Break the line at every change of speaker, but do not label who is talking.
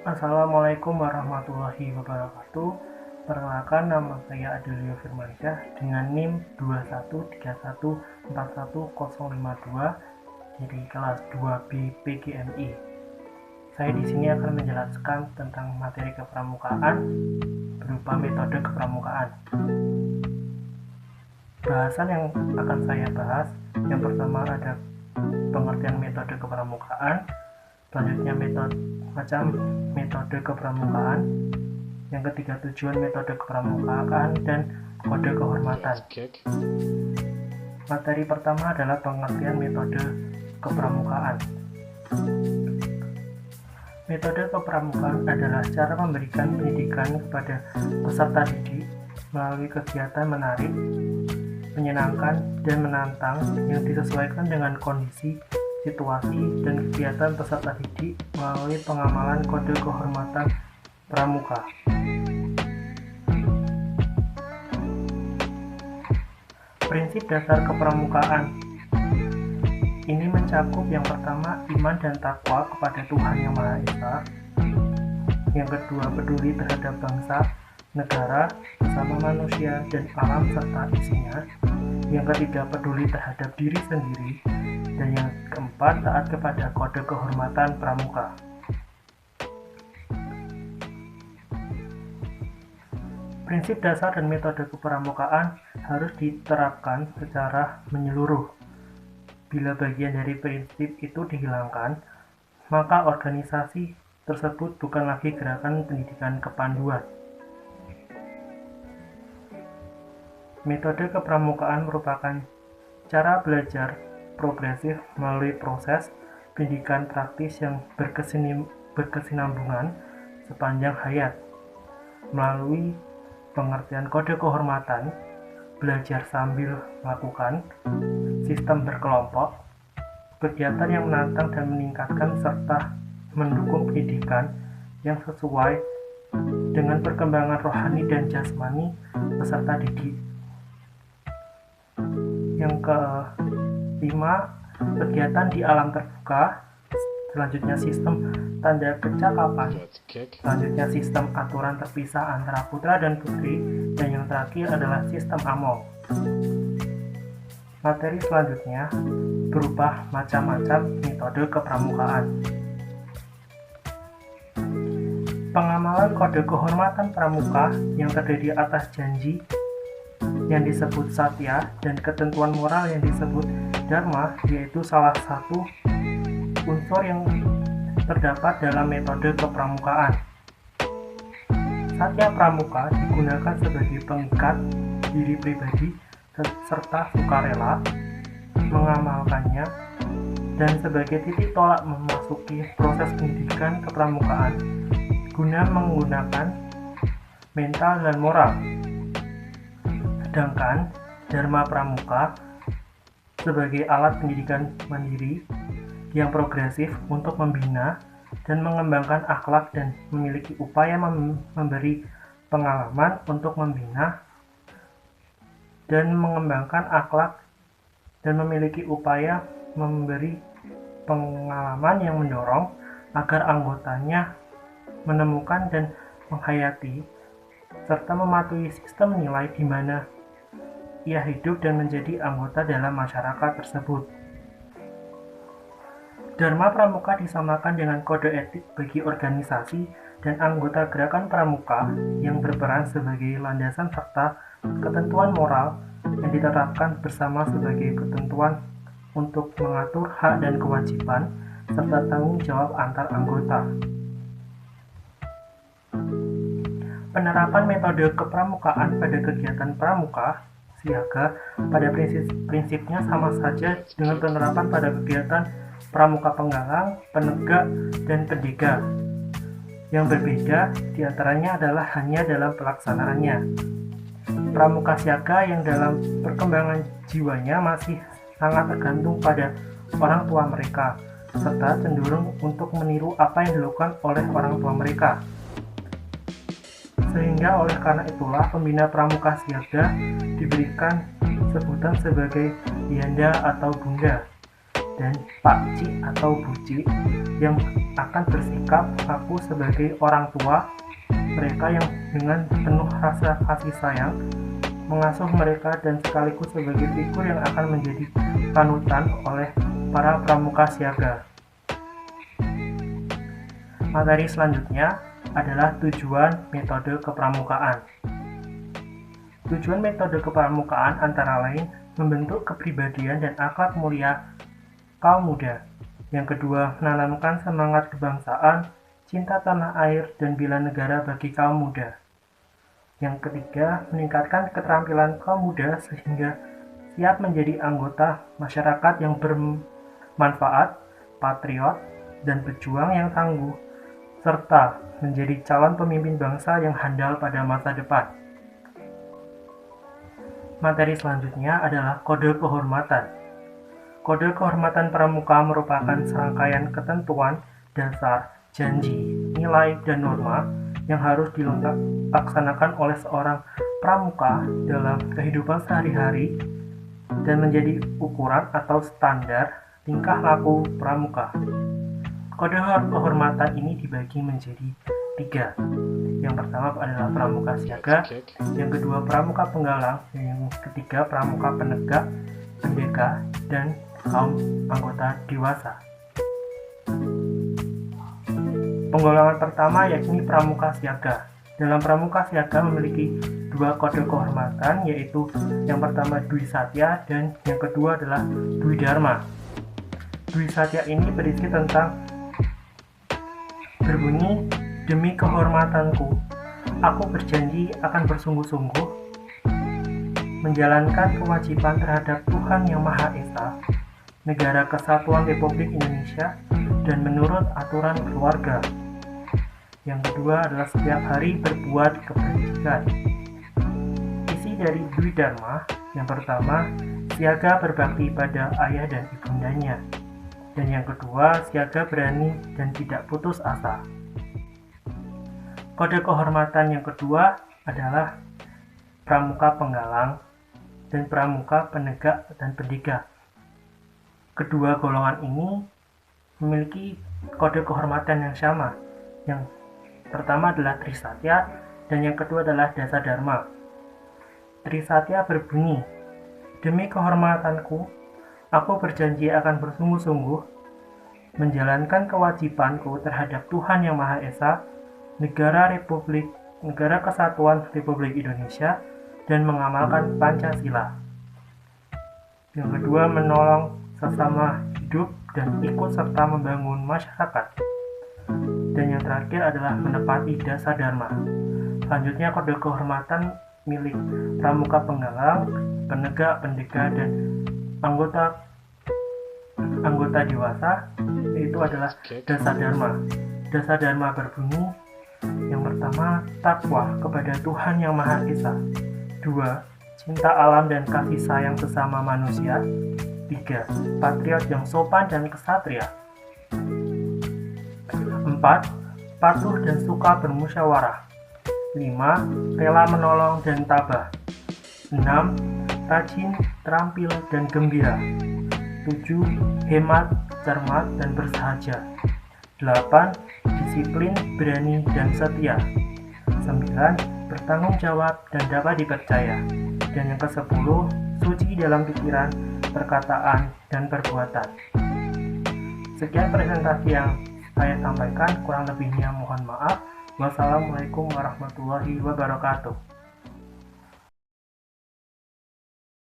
Assalamualaikum warahmatullahi wabarakatuh. Perkenalkan, nama saya Adelio Firmansyah dengan NIM 2131410052 dari kelas 2B PGMI. Saya di sini akan menjelaskan tentang materi kepramukaan berupa metode kepramukaan. Bahasan yang akan saya bahas, yang pertama ada pengertian metode kepramukaan, selanjutnya metode kepramukaan, yang ketiga tujuan metode kepramukaan dan kode kehormatan. Materi pertama adalah pengertian metode kepramukaan. Metode kepramukaan adalah cara memberikan pendidikan kepada peserta didik melalui kegiatan menarik, menyenangkan, dan menantang yang disesuaikan dengan kondisi, situasi, dan kegiatan peserta didik melalui pengamalan kode kehormatan pramuka. Prinsip dasar kepramukaan ini mencakup yang pertama iman dan takwa kepada Tuhan Yang Maha Esa, yang kedua peduli terhadap bangsa, negara, sesama manusia, dan alam serta isinya, yang ketiga peduli terhadap diri sendiri, dan yang keempat taat kepada kode kehormatan pramuka. Prinsip dasar dan metode kepramukaan harus diterapkan secara menyeluruh. Bila bagian dari prinsip itu dihilangkan, maka organisasi tersebut bukan lagi gerakan pendidikan kepanduan. Metode kepramukaan merupakan cara belajar progresif melalui proses pendidikan praktis yang berkesinambungan sepanjang hayat. Melalui pengertian kode kehormatan, belajar sambil melakukan, sistem berkelompok, kegiatan yang menantang dan meningkatkan serta mendukung pendidikan yang sesuai dengan perkembangan rohani dan jasmani peserta didik. Yang kelima, kegiatan di alam terbuka, selanjutnya sistem tanda kecakapan, selanjutnya sistem aturan terpisah antara putra dan putri, dan yang terakhir adalah sistem among. Materi selanjutnya berupa macam-macam metode kepramukaan. Pengamalan kode kehormatan pramuka yang terdiri atas janji yang disebut satya dan ketentuan moral yang disebut dharma, yaitu salah satu unsur yang terdapat dalam metode kepramukaan. Satya pramuka digunakan sebagai pengikat diri pribadi serta sukarela mengamalkannya, dan sebagai titik tolak memasuki proses pendidikan kepramukaan guna menggunakan mental dan moral. Sedangkan Dharma Pramuka sebagai alat pendidikan mandiri yang progresif untuk membina dan mengembangkan akhlak dan memiliki upaya memberi pengalaman untuk membina dan mengembangkan akhlak dan memiliki upaya memberi pengalaman yang mendorong agar anggotanya menemukan dan menghayati serta mematuhi sistem nilai di mana ia hidup dan menjadi anggota dalam masyarakat tersebut. Dharma Pramuka disamakan dengan kode etik bagi organisasi dan anggota gerakan pramuka yang berperan sebagai landasan serta ketentuan moral yang ditetapkan bersama sebagai ketentuan untuk mengatur hak dan kewajiban serta tanggung jawab antar anggota. Penerapan metode kepramukaan pada kegiatan pramuka siaga pada prinsipnya sama saja dengan penerapan pada kegiatan pramuka penggalang, penegak, dan pendega. Yang berbeda diantaranya adalah hanya dalam pelaksanaannya. Pramuka siaga yang dalam perkembangan jiwanya masih sangat tergantung pada orang tua mereka, serta cenderung untuk meniru apa yang dilakukan oleh orang tua mereka. Sehingga oleh karena itulah pembina pramuka siaga diberikan sebutan sebagai yanda atau bunda. dan pakcik atau bucik yang akan bersikap aku sebagai orang tua mereka yang dengan penuh rasa kasih sayang mengasuh mereka dan sekaligus sebagai figur yang akan menjadi panutan oleh para pramuka siaga. Materi selanjutnya adalah tujuan metode kepramukaan. Tujuan metode kepramukaan antara lain membentuk kepribadian dan akhlak mulia kaum muda. Yang kedua, menanamkan semangat kebangsaan, cinta tanah air, dan bela negara bagi kaum muda. Yang ketiga, meningkatkan keterampilan kaum muda sehingga siap menjadi anggota masyarakat yang bermanfaat, patriot, dan pejuang yang tangguh, serta menjadi calon pemimpin bangsa yang handal pada masa depan. Materi selanjutnya adalah kode kehormatan. Kode kehormatan pramuka merupakan serangkaian ketentuan dasar, janji, nilai, dan norma yang harus dilaksanakan oleh seorang pramuka dalam kehidupan sehari-hari dan menjadi ukuran atau standar tingkah laku pramuka. Kode kehormatan ini dibagi menjadi 3. Yang pertama adalah pramuka siaga, yang kedua pramuka penggalang, yang ketiga pramuka penegak, pendeka, dan kaum anggota dewasa. Penggolongan pertama yakni pramuka siaga. Dalam pramuka siaga memiliki 2 kode kehormatan, yaitu yang pertama Dwi Satya dan yang kedua adalah Dwi Dharma. Dwi Satya ini berisi tentang berbunyi, demi kehormatanku, aku berjanji akan bersungguh-sungguh menjalankan kewajiban terhadap Tuhan Yang Maha Esa, Negara Kesatuan Republik Indonesia, dan menurut aturan keluarga. Yang kedua adalah setiap hari berbuat kebajikan. Isi dari Dwi Dharma, yang pertama, siaga berbakti pada ayah dan ibundanya. Dan yang kedua, siaga berani dan tidak putus asa. Kode kehormatan yang kedua adalah pramuka penggalang dan pramuka penegak dan pendeka. Kedua golongan ini memiliki kode kehormatan yang sama. Yang pertama adalah Trisatya dan yang kedua adalah Dasa Dharma. Trisatya berbunyi, demi kehormatanku, aku berjanji akan bersungguh-sungguh menjalankan kewajibanku terhadap Tuhan Yang Maha Esa, Negara Kesatuan Republik Indonesia, dan mengamalkan Pancasila. Yang kedua, menolong sesama hidup dan ikut serta membangun masyarakat. Dan yang terakhir adalah menepati Dasa Dharma. Selanjutnya, kode kehormatan milik pramuka penggalang, penegak, pendeka, dan anggota dewasa, yaitu adalah Dasa Dharma. Dasa Dharma berbunyi, yang pertama, takwa kepada Tuhan Yang Maha Esa. 2. Cinta alam dan kasih sayang sesama manusia. 3. Patriot yang sopan dan kesatria. 4. Patuh dan suka bermusyawarah. 5. Rela menolong dan tabah. 6. Rajin, terampil, dan gembira. 7. Hemat, cermat, dan bersahaja. 8. Disiplin, berani, dan setia. 9. Bertanggung jawab dan dapat dipercaya. Dan yang ke-10, suci dalam pikiran, perkataan, dan perbuatan. Sekian presentasi yang saya sampaikan, kurang lebihnya mohon maaf. Wassalamualaikum warahmatullahi wabarakatuh.